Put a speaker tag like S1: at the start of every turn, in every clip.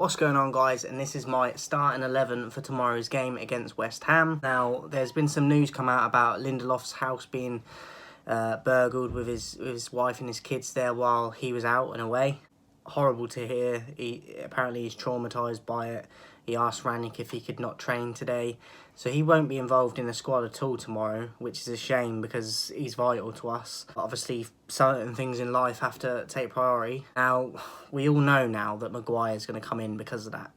S1: What's going on, guys? And this is my starting 11 for tomorrow's game against West Ham. Now, there's been some news come out about Lindelof's house being burgled with his wife and his kids there while he was out and away. Horrible to hear. Apparently he's traumatised by it. He asked Rangnick if he could not train today. So he won't be involved in the squad at all tomorrow, which is a shame because he's vital to us. Obviously, certain things in life have to take priority. Now, we all know now that Maguire is going to come in because of that.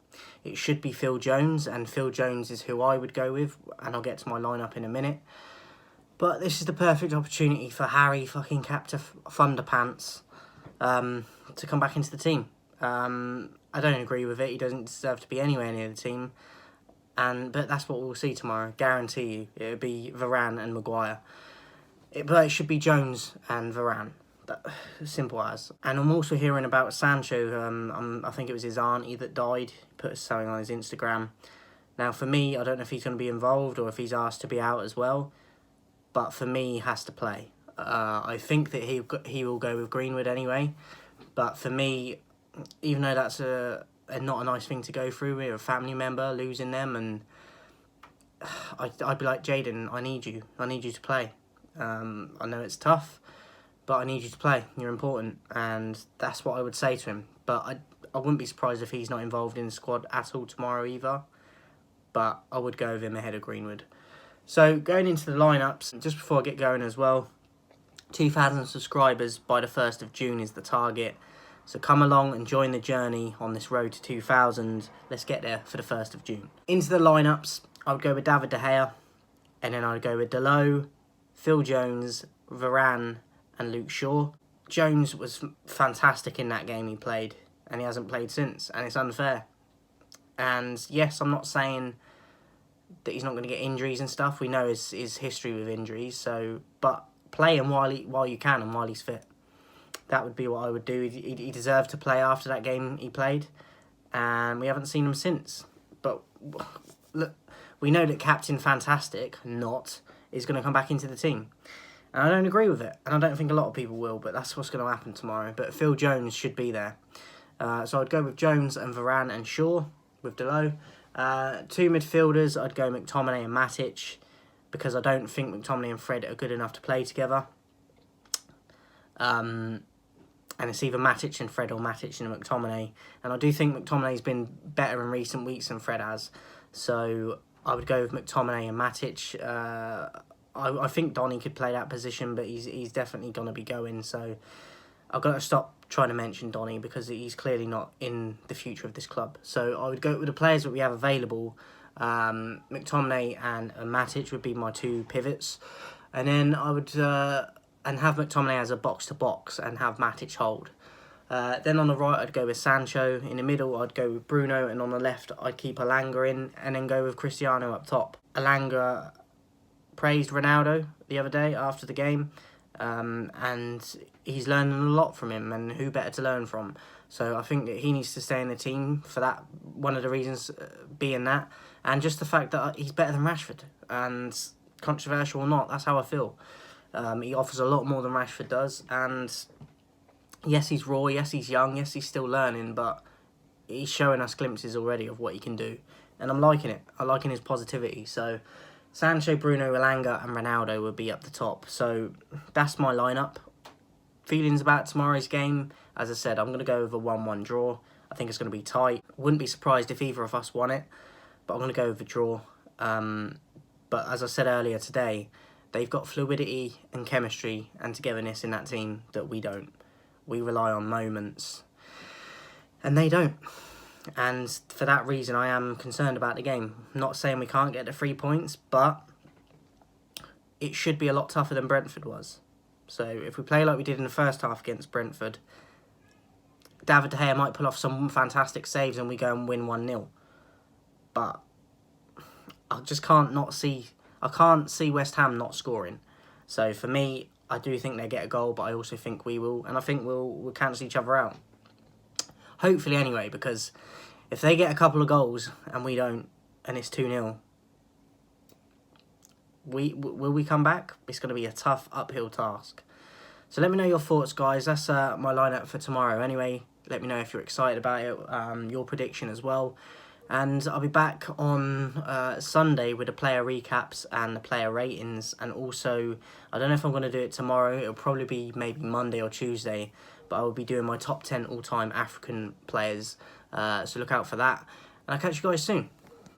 S1: It should be Phil Jones, and Phil Jones is who I would go with, and I'll get to my lineup in a minute. But this is the perfect opportunity for Harry fucking Captain Thunderpants to come back into the team. I don't agree with it. He doesn't deserve to be anywhere near the team. But that's what we'll see tomorrow. Guarantee you. It'll be Varane and Maguire. But it should be Jones and Varane. Simple as. And I'm also hearing about Sancho. I think it was his auntie that died. He put something on his Instagram. Now, for me, I don't know if he's going to be involved or if he's asked to be out as well. But for me, he has to play. I think that he will go with Greenwood anyway. But for me, even though that's not a nice thing to go through with a family member, losing them, and I'd be like, Jaden, I need you to play. I know it's tough, but I need you to play. You're important, and that's what I would say to him. But I wouldn't be surprised if he's not involved in the squad at all tomorrow either. But I would go with him ahead of Greenwood. So going into the lineups, just before I get going as well, 2,000 subscribers by the 1st of June is the target. So come along and join the journey on this road to 2,000. Let's get there for the 1st of June. Into the lineups, I would go with David De Gea, and then I would go with Dalot, Phil Jones, Varane, and Luke Shaw. Jones was fantastic in that game he played, and he hasn't played since, and it's unfair. And yes, I'm not saying that he's not going to get injuries and stuff. We know his history with injuries, but play him while you can and while he's fit. That would be what I would do. He deserved to play after that game he played, and we haven't seen him since. But look, we know that Captain Fantastic is going to come back into the team. And I don't agree with it, and I don't think a lot of people will, but that's what's going to happen tomorrow. But Phil Jones should be there. So I'd go with Jones and Varane and Shaw with Dalot. Two midfielders, I'd go McTominay and Matic, because I don't think McTominay and Fred are good enough to play together. And it's either Matic and Fred or Matic and McTominay. And I do think McTominay's been better in recent weeks than Fred has. So I would go with McTominay and Matic. I think Donny could play that position, but he's definitely going to be going. So I've got to stop trying to mention Donny because he's clearly not in the future of this club. So I would go with the players that we have available. McTominay and Matic would be my two pivots. And then I would... and have McTominay as a box-to-box and have Matic hold. Then on the right, I'd go with Sancho. In the middle, I'd go with Bruno. And on the left, I'd keep Elanga in and then go with Cristiano up top. Elanga praised Ronaldo the other day after the game. And he's learning a lot from him. And who better to learn from? So I think that he needs to stay in the team for that. One of the reasons being that. And just the fact that he's better than Rashford. And controversial or not, that's how I feel. He offers a lot more than Rashford does, and yes, he's raw, yes, he's young, yes, he's still learning, but he's showing us glimpses already of what he can do, and I'm liking it. I'm liking his positivity. So Sancho, Bruno, Elanga, and Ronaldo would be up the top. So that's my lineup. Feelings about tomorrow's game, as I said, I'm going to go with a 1-1 draw. I think it's going to be tight. Wouldn't be surprised if either of us won it, but I'm going to go with a draw. But as I said earlier today, they've got fluidity and chemistry and togetherness in that team that we don't. We rely on moments, and they don't. And for that reason, I am concerned about the game. I'm not saying we can't get the 3 points, but it should be a lot tougher than Brentford was. So if we play like we did in the first half against Brentford, David De Gea might pull off some fantastic saves and we go and win 1-0. But I just can't see West Ham not scoring. So for me, I do think they get a goal, but I also think we will. And I think we'll cancel each other out. Hopefully anyway, because if they get a couple of goals and we don't, and it's 2-0, will we come back? It's going to be a tough uphill task. So let me know your thoughts, guys. That's my lineup for tomorrow. Anyway, Let me know if you're excited about it, your prediction as well. And I'll be back on Sunday with the player recaps and the player ratings. And also, I don't know if I'm going to do it tomorrow. It'll probably be maybe Monday or Tuesday. But I will be doing my top 10 all-time African players. So look out for that. And I'll catch you guys soon.